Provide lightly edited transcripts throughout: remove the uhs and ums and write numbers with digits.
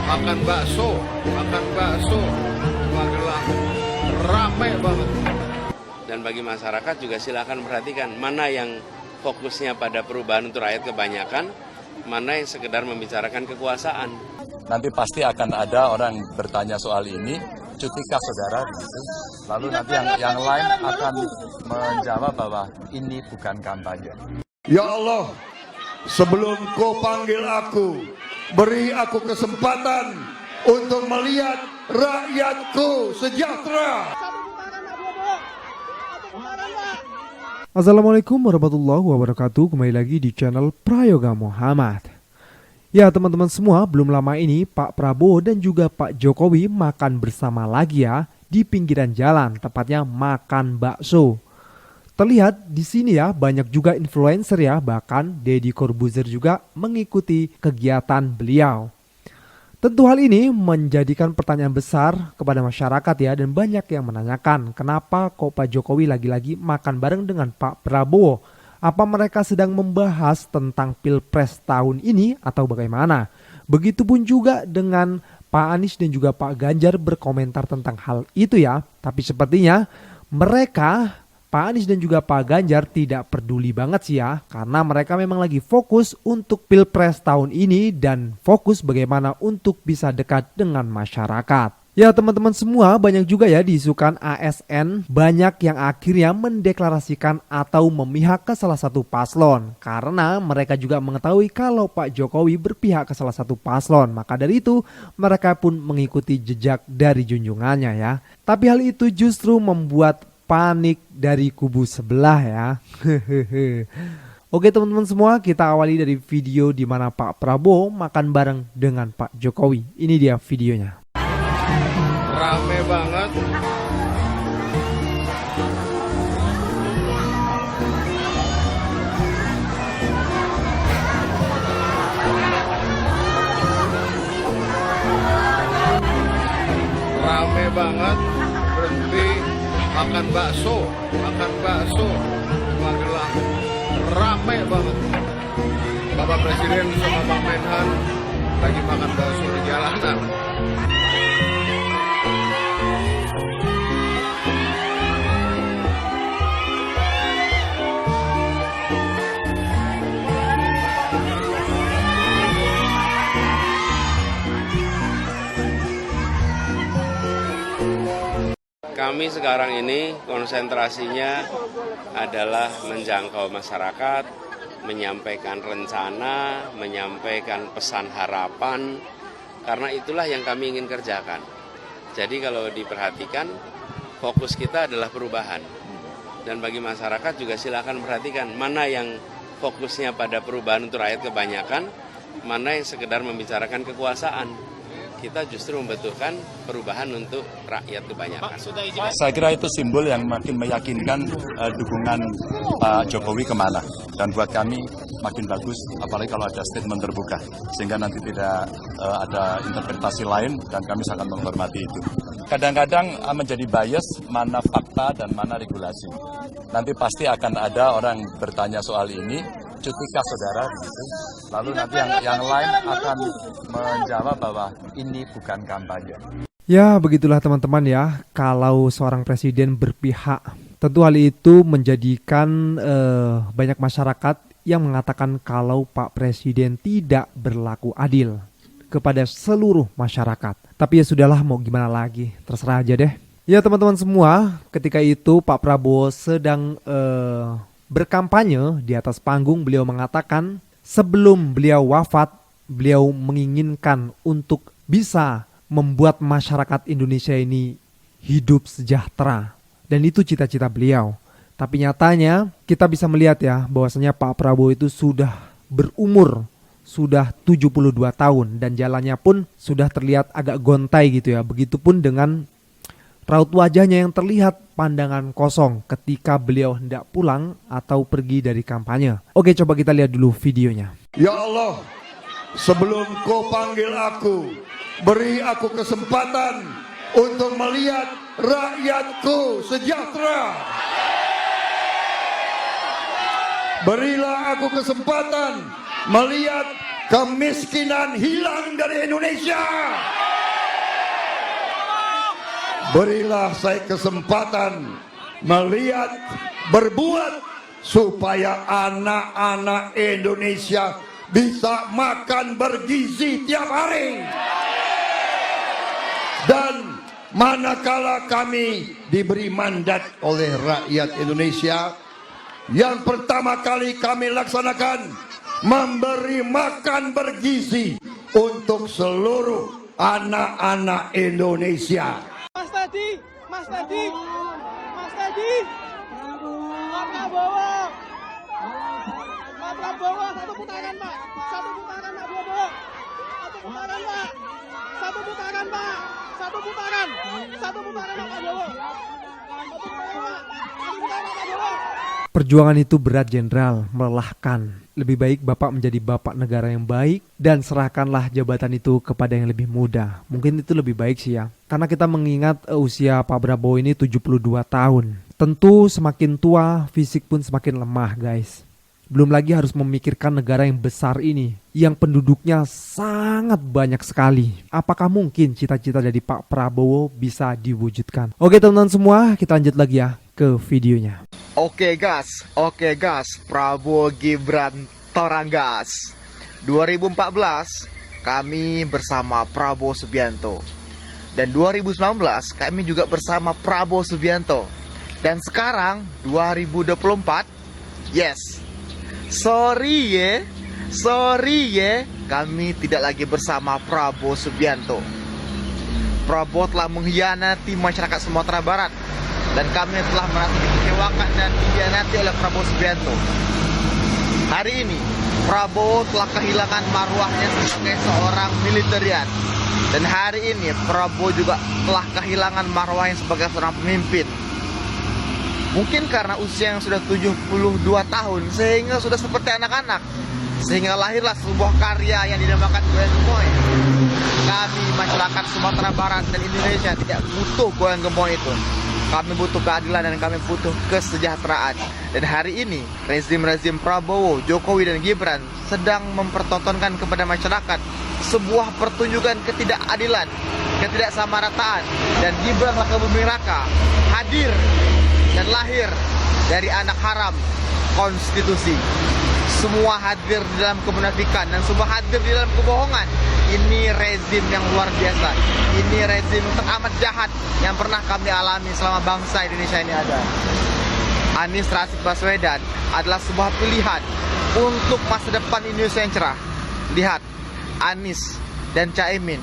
makan bakso, Magelang, rame banget. Dan bagi masyarakat juga silakan perhatikan mana yang fokusnya pada perubahan untuk rakyat kebanyakan, mana yang sekedar membicarakan kekuasaan. Nanti pasti akan ada orang bertanya soal ini, cutikah saudara begitu. Lalu nanti yang lain akan menjawab bahwa ini bukan kampanye. Ya Allah, sebelum kau panggil aku, beri aku kesempatan untuk melihat rakyatku sejahtera. Assalamualaikum warahmatullahi wabarakatuh. Kembali lagi di channel Prayoga Muhammad. Ya teman-teman semua, belum lama ini Pak Prabowo dan juga Pak Jokowi makan bersama lagi ya di pinggiran jalan, tepatnya makan bakso. Terlihat di sini ya banyak juga influencer ya, bahkan Deddy Corbuzier juga mengikuti kegiatan beliau. Tentu hal ini menjadikan pertanyaan besar kepada masyarakat ya, dan banyak yang menanyakan kenapa kok Pak Jokowi lagi-lagi makan bareng dengan Pak Prabowo. Apa mereka sedang membahas tentang Pilpres tahun ini atau bagaimana? Begitupun juga dengan Pak Anies dan juga Pak Ganjar berkomentar tentang hal itu ya. Tapi sepertinya mereka, Pak Anies dan juga Pak Ganjar tidak peduli banget sih ya. Karena mereka memang lagi fokus untuk Pilpres tahun ini dan fokus bagaimana untuk bisa dekat dengan masyarakat. Ya teman-teman semua, banyak juga ya diisukan ASN, banyak yang akhirnya mendeklarasikan atau memihak ke salah satu paslon. Karena mereka juga mengetahui kalau Pak Jokowi berpihak ke salah satu paslon. Maka dari itu mereka pun mengikuti jejak dari junjungannya ya. Tapi hal itu justru membuat panik dari kubu sebelah ya. Oke teman-teman semua, kita awali dari video di mana Pak Prabowo makan bareng dengan Pak Jokowi. Ini dia videonya. Rame banget. Rame banget, berhenti makan bakso, Magelang, rame banget. Bapak Presiden sama Bang Menhan lagi makan bakso di jalanan. Kami sekarang ini konsentrasinya adalah menjangkau masyarakat, menyampaikan rencana, menyampaikan pesan harapan, karena itulah yang kami ingin kerjakan. Jadi kalau diperhatikan, fokus kita adalah perubahan. Dan bagi masyarakat juga silakan perhatikan mana yang fokusnya pada perubahan untuk rakyat kebanyakan, mana yang sekedar membicarakan kekuasaan. Kita justru membutuhkan perubahan untuk rakyat kebanyakan. Saya kira itu simbol yang makin meyakinkan dukungan Pak Jokowi kemana. Dan buat kami makin bagus, apalagi kalau ada statement terbuka. Sehingga nanti tidak ada interpretasi lain dan kami sangat menghormati itu. Kadang-kadang menjadi bias mana fakta dan mana regulasi. Nanti pasti akan ada orang bertanya soal ini, cutikah saudara begitu. Lalu nanti yang lain akan menjawab bahwa ini bukan kampanye. Ya begitulah teman-teman ya, kalau seorang presiden berpihak, tentu hal itu menjadikan banyak masyarakat yang mengatakan kalau Pak Presiden tidak berlaku adil kepada seluruh masyarakat. Tapi ya sudahlah, mau gimana lagi, terserah aja deh. Ya teman-teman semua, ketika itu Pak Prabowo sedang berkampanye di atas panggung, beliau mengatakan sebelum beliau wafat, beliau menginginkan untuk bisa membuat masyarakat Indonesia ini hidup sejahtera. Dan itu cita-cita beliau. Tapi nyatanya kita bisa melihat ya bahwasanya Pak Prabowo itu sudah berumur, sudah 72 tahun dan jalannya pun sudah terlihat agak gontai gitu ya. Begitupun dengan raut wajahnya yang terlihat pandangan kosong ketika beliau hendak pulang atau pergi dari kampanye. Oke, coba kita lihat dulu videonya. Ya Allah, sebelum kau panggil aku, beri aku kesempatan untuk melihat rakyatku sejahtera. Berilah aku kesempatan melihat kemiskinan hilang dari Indonesia. Berilah saya kesempatan melihat, berbuat supaya anak-anak Indonesia bisa makan bergizi tiap hari. Dan manakala kami diberi mandat oleh rakyat Indonesia, yang pertama kali kami laksanakan memberi makan bergizi untuk seluruh anak-anak Indonesia. Mas Teddy, Pak Prabowo, satu putaran Pak, satu putaran Pak Prabowo, satu putaran Pak, satu putaran Pak, satu putaran Pak Prabowo, satu putaran Pak Prabowo. Perjuangan itu berat, Jenderal, melelahkan. Lebih baik Bapak menjadi bapak negara yang baik dan serahkanlah jabatan itu kepada yang lebih muda. Mungkin itu lebih baik sih ya. Karena kita mengingat usia Pak Prabowo ini 72 tahun. Tentu semakin tua, fisik pun semakin lemah, guys. Belum lagi harus memikirkan negara yang besar ini, yang penduduknya sangat banyak sekali. Apakah mungkin cita-cita dari Pak Prabowo bisa diwujudkan? Oke teman-teman semua, kita lanjut lagi ya ke videonya. Oke gas, Prabowo Gibran torang gas. 2014 kami bersama Prabowo Subianto. Dan 2019 kami juga bersama Prabowo Subianto. Dan sekarang 2024, yes, sorry ya, kami tidak lagi bersama Prabowo Subianto. Prabowo telah mengkhianati masyarakat Sumatera Barat. Dan kami telah merasa dikecewakan dan dikhianati oleh Prabowo Subianto. Hari ini, Prabowo telah kehilangan marwahnya sebagai seorang militer. Dan hari ini, Prabowo juga telah kehilangan marwahnya sebagai seorang pemimpin. Mungkin karena usia yang sudah 72 tahun, sehingga sudah seperti anak-anak. Sehingga lahirlah sebuah karya yang dinamakan Goyang Gemoy. Kami, masyarakat Sumatera Barat dan Indonesia, tidak butuh Goyang Gemoy itu. Kami butuh keadilan dan kami butuh kesejahteraan. Dan hari ini rezim Prabowo, Jokowi dan Gibran sedang mempertontonkan kepada masyarakat sebuah pertunjukan ketidakadilan, ketidaksamarataan. Dan Gibran Raka Buming Raka hadir dan lahir dari anak haram konstitusi. Semua hadir di dalam kemunafikan dan semua hadir di dalam kebohongan. Ini rezim yang luar biasa. Ini rezim teramat jahat yang pernah kami alami selama bangsa Indonesia ini ada. Anies Rashid Baswedan adalah sebuah pilihan untuk masa depan Indonesia yang cerah. Lihat, Anies dan Caimin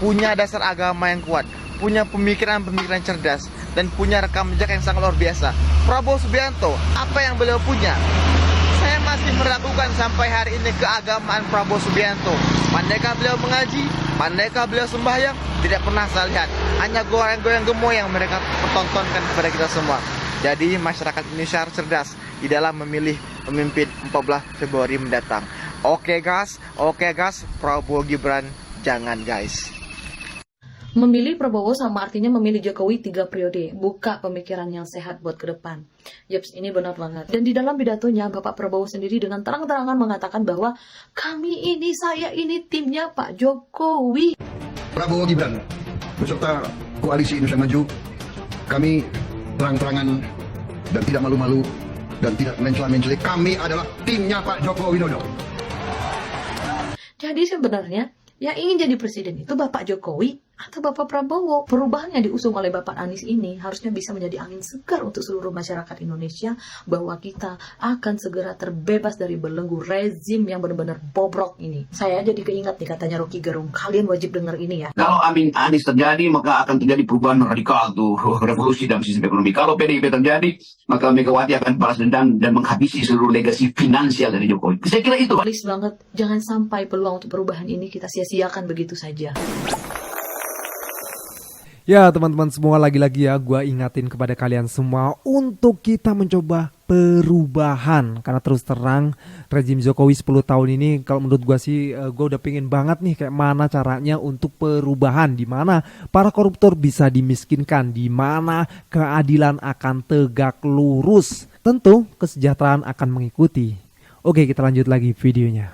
punya dasar agama yang kuat, punya pemikiran-pemikiran cerdas, dan punya rekam jejak yang sangat luar biasa. Prabowo Subianto, apa yang beliau punya? Saya masih meragukan sampai hari ini keagamaan Prabowo Subianto. Pandaikah beliau mengaji? Pandaikah beliau sembahyang? Tidak pernah saya lihat. Hanya goyang-goyang gemoy yang mereka pertontonkan kepada kita semua. Jadi masyarakat Indonesia harus cerdas di dalam memilih pemimpin 14 Februari mendatang. Oke guys, Prabowo Gibran jangan guys. Memilih Prabowo sama artinya memilih Jokowi 3 periode, buka pemikiran yang sehat buat ke depan. Yaps, ini benar banget. Dan di dalam pidatonya, Bapak Prabowo sendiri dengan terang-terangan mengatakan bahwa saya ini timnya Pak Jokowi. Prabowo Gibran, beserta Koalisi Indonesia Maju, kami terang-terangan dan tidak malu-malu dan tidak mencela-mencela, kami adalah timnya Pak Joko Widodo. Jadi sebenarnya yang ingin jadi presiden itu Bapak Jokowi atau Bapak Prabowo. Perubahan yang diusung oleh Bapak Anies ini harusnya bisa menjadi angin segar untuk seluruh masyarakat Indonesia, bahwa kita akan segera terbebas dari belenggu rezim yang benar-benar bobrok ini. Saya jadi keingat nih katanya Rocky Gerung, kalian wajib dengar ini ya. Kalau Amin Anies terjadi, maka akan terjadi perubahan radikal tuh, revolusi dalam sistem ekonomi. Kalau PDIP terjadi, maka Megawati akan balas dendam dan menghabisi seluruh legasi finansial dari Jokowi. Saya kira itu. Please banget, jangan sampai peluang untuk perubahan ini kita sia-siakan begitu saja. Ya teman-teman semua, lagi-lagi ya gue ingatin kepada kalian semua untuk kita mencoba perubahan. Karena terus terang rezim Jokowi 10 tahun ini kalau menurut gue sih gue udah pengen banget nih kayak mana caranya untuk perubahan. Dimana para koruptor bisa dimiskinkan, dimana keadilan akan tegak lurus. Tentu kesejahteraan akan mengikuti. Oke, kita lanjut lagi videonya.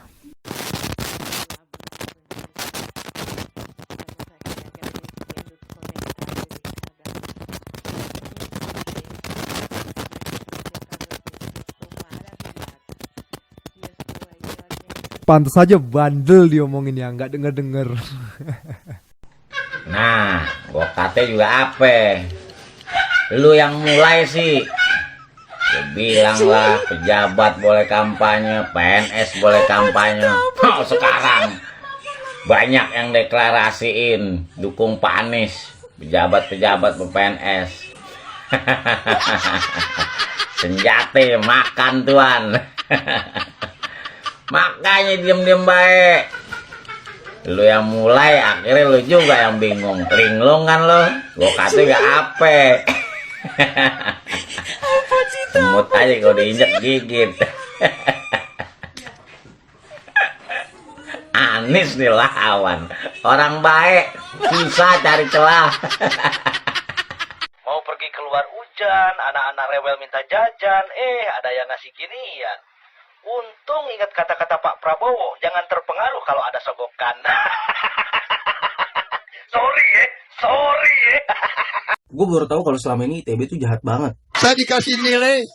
pantas saja bandel diomongin ya, nggak denger-denger. Nah, gua kata juga apa? Lu yang mulai sih. Lu bilang lah pejabat boleh kampanye, PNS boleh kampanye. Oh, sekarang banyak yang deklarasiin dukung Pak Anies, pejabat-pejabat PNS. Senjata makan tuan. Makanya diem-diem baik. Lu yang mulai, akhirnya lu juga yang bingung. Linglung kan lo. Gua kata gak apa. Semut aja kalau diinjek gigit. Anies nih lawan. Orang baik susah cari celah. Mau pergi keluar hujan, anak-anak rewel minta jajan, ada yang ngasih ginian. Untung ingat kata-kata Pak Prabowo, jangan terpengaruh kalau ada sogokan. Sorry ya. Gue baru tahu kalau selama ini ITB itu jahat banget. Saya dikasih nilai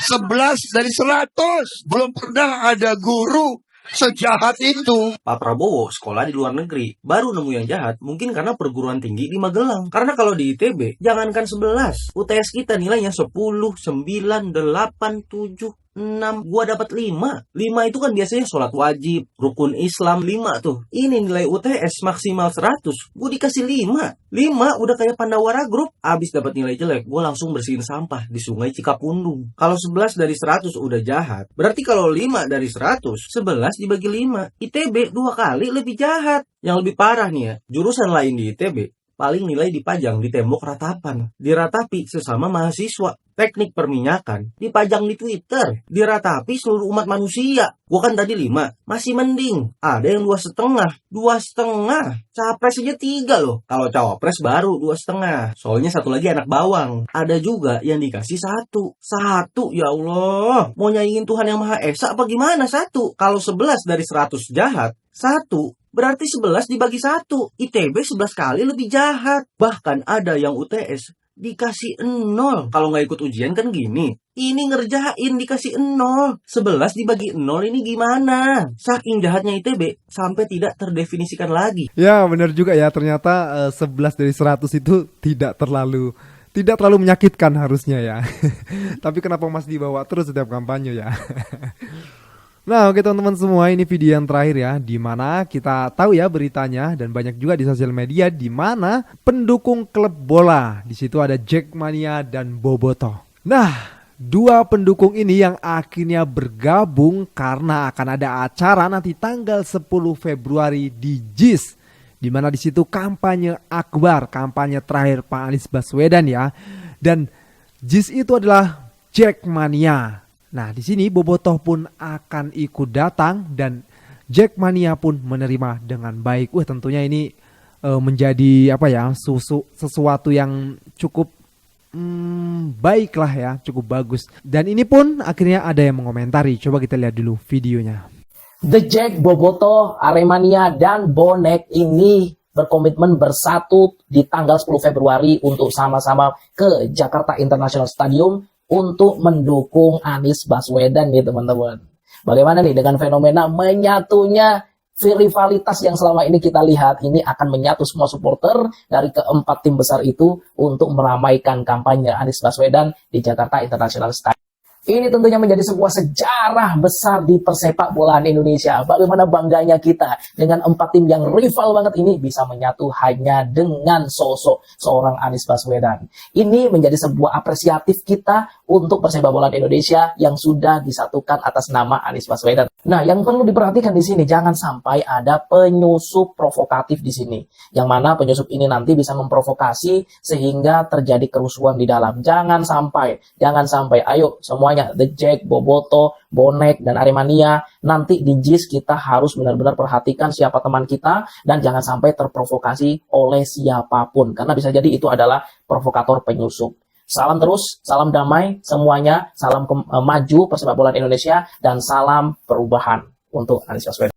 11 dari 100. Belum pernah ada guru sejahat itu. Pak Prabowo sekolah di luar negeri, baru nemu yang jahat mungkin karena perguruan tinggi di Magelang. Karena kalau di ITB, jangankan 11, UTS kita nilainya 10, 9, 8, 7, 6, gua dapat 5. 5 itu kan biasanya sholat wajib, rukun Islam 5 tuh. Ini nilai UTS maksimal 100, gua dikasih 5. 5 udah kayak Pandawara Group. Abis dapat nilai jelek, gua langsung bersihin sampah di Sungai Cikapundung. Kalau 11 dari 100 udah jahat, berarti kalau 5 dari 100, 11 dibagi 5. ITB 2 kali lebih jahat. Yang lebih parah nih ya, jurusan lain di ITB paling nilai dipajang di tembok ratapan, diratapi sesama mahasiswa. Teknik perminyakan dipajang di Twitter, diratapi seluruh umat manusia. Gua kan tadi 5, masih mending. Ada yang 2,5, 2,5. Capres aja 3 loh. Kalau cawapres baru 2,5. Soalnya satu lagi anak bawang. Ada juga yang dikasih 1. 1, ya Allah. Mau nyaingin Tuhan yang Maha Esa apa gimana 1? Kalau 11 dari 100 jahat, 1 berarti 11 dibagi 1. ITB 11 kali lebih jahat. Bahkan ada yang UTS dikasih 0. Kalau nggak ikut ujian kan gini. Ini ngerjain dikasih 0. 11 dibagi 0 ini gimana? Saking jahatnya ITB sampai tidak terdefinisikan lagi. Ya benar juga ya, ternyata 11 dari 100 itu tidak terlalu menyakitkan harusnya ya. Tapi kenapa masih dibawa terus setiap kampanye ya? Nah oke teman-teman semua, ini video yang terakhir ya, di mana kita tahu ya beritanya dan banyak juga di sosial media, di mana pendukung klub bola di situ ada Jackmania dan Bobotoh. Nah, dua pendukung ini yang akhirnya bergabung karena akan ada acara nanti tanggal 10 Februari di JIS, di mana di situ kampanye akbar, kampanye terakhir Pak Anies Baswedan ya. Dan JIS itu adalah Jackmania. Nah, di sini Bobotoh pun akan ikut datang dan Jackmania pun menerima dengan baik. Wah, tentunya ini menjadi sesuatu yang cukup baik lah ya, cukup bagus. Dan ini pun akhirnya ada yang mengomentari. Coba kita lihat dulu videonya. The Jack, Bobotoh, Aremania dan Bonek ini berkomitmen bersatu di tanggal 10 Februari untuk sama-sama ke Jakarta International Stadium untuk mendukung Anies Baswedan nih teman-teman. Bagaimana nih dengan fenomena menyatunya rivalitas yang selama ini kita lihat, ini akan menyatu semua supporter dari keempat tim besar itu untuk meramaikan kampanye Anies Baswedan di Jakarta International Stadium. Ini tentunya menjadi sebuah sejarah besar di persepak bolaan Indonesia. Bagaimana bangganya kita dengan 4 tim yang rival banget ini bisa menyatu hanya dengan sosok seorang Anies Baswedan. Ini menjadi sebuah apresiatif kita untuk persepak bolaan Indonesia yang sudah disatukan atas nama Anies Baswedan. Nah, yang perlu diperhatikan di sini, jangan sampai ada penyusup provokatif di sini. Yang mana penyusup ini nanti bisa memprovokasi sehingga terjadi kerusuhan di dalam. Jangan sampai. Ayo semua The Jack, Bobotoh, Bonek, dan Aremania. Nanti di JIS kita harus benar-benar perhatikan siapa teman kita dan jangan sampai terprovokasi oleh siapapun. Karena bisa jadi itu adalah provokator penyusup. Salam terus, salam damai semuanya, salam maju persepak bola Indonesia, dan salam perubahan untuk Anies Baswedan.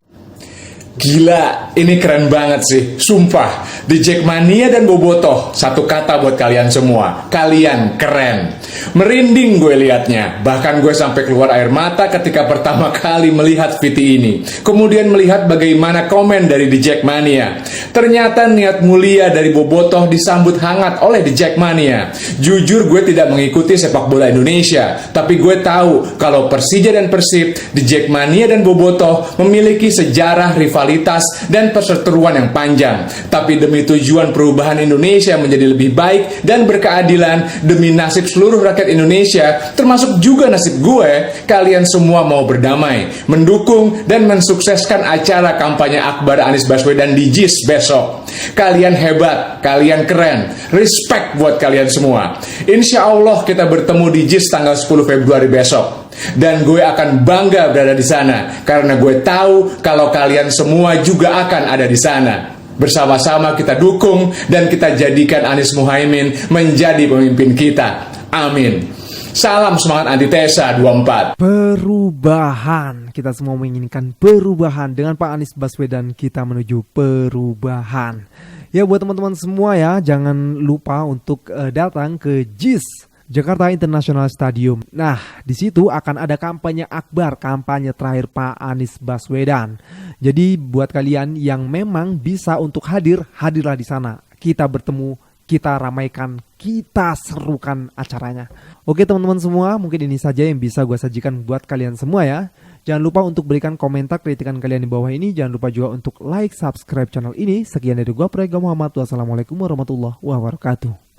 Gila, ini keren banget sih, sumpah. Di Jackmania dan Bobotoh, satu kata buat kalian semua, kalian keren. Merinding gue liatnya, bahkan gue sampai keluar air mata ketika pertama kali melihat VT ini. Kemudian melihat bagaimana komen dari di Jackmania. Ternyata niat mulia dari Bobotoh disambut hangat oleh di Jackmania. Jujur gue tidak mengikuti sepak bola Indonesia, tapi gue tahu kalau Persija dan Persib, di Jackmania dan Bobotoh memiliki sejarah rivalitas dan perseteruan yang panjang. Tapi demi tujuan perubahan Indonesia menjadi lebih baik dan berkeadilan, demi nasib seluruh rakyat Indonesia, termasuk juga nasib gue, kalian semua mau berdamai, mendukung dan mensukseskan acara kampanye Akbar Anies Baswedan di JIS besok. Kalian hebat, kalian keren, respect buat kalian semua. Insya Allah kita bertemu di JIS tanggal 10 Februari besok. Dan gue akan bangga berada di sana karena gue tahu kalau kalian semua juga akan ada di sana. Bersama-sama kita dukung dan kita jadikan Anies Muhaimin menjadi pemimpin kita. Amin. Salam semangat antitesa 24. Perubahan. Kita semua menginginkan perubahan. Dengan Pak Anies Baswedan kita menuju perubahan. Ya, buat teman-teman semua ya, jangan lupa untuk datang ke JIS, Jakarta International Stadium. Nah, di situ akan ada kampanye akbar, kampanye terakhir Pak Anies Baswedan. Jadi buat kalian yang memang bisa untuk hadir, hadirlah di sana. Kita bertemu, kita ramaikan, kita serukan acaranya. Oke teman-teman semua, mungkin ini saja yang bisa gue sajikan buat kalian semua ya. Jangan lupa untuk berikan komentar kritikan kalian di bawah ini. Jangan lupa juga untuk like, subscribe channel ini. Sekian dari gue, Prayoga Muhammad. Wassalamualaikum warahmatullahi wabarakatuh.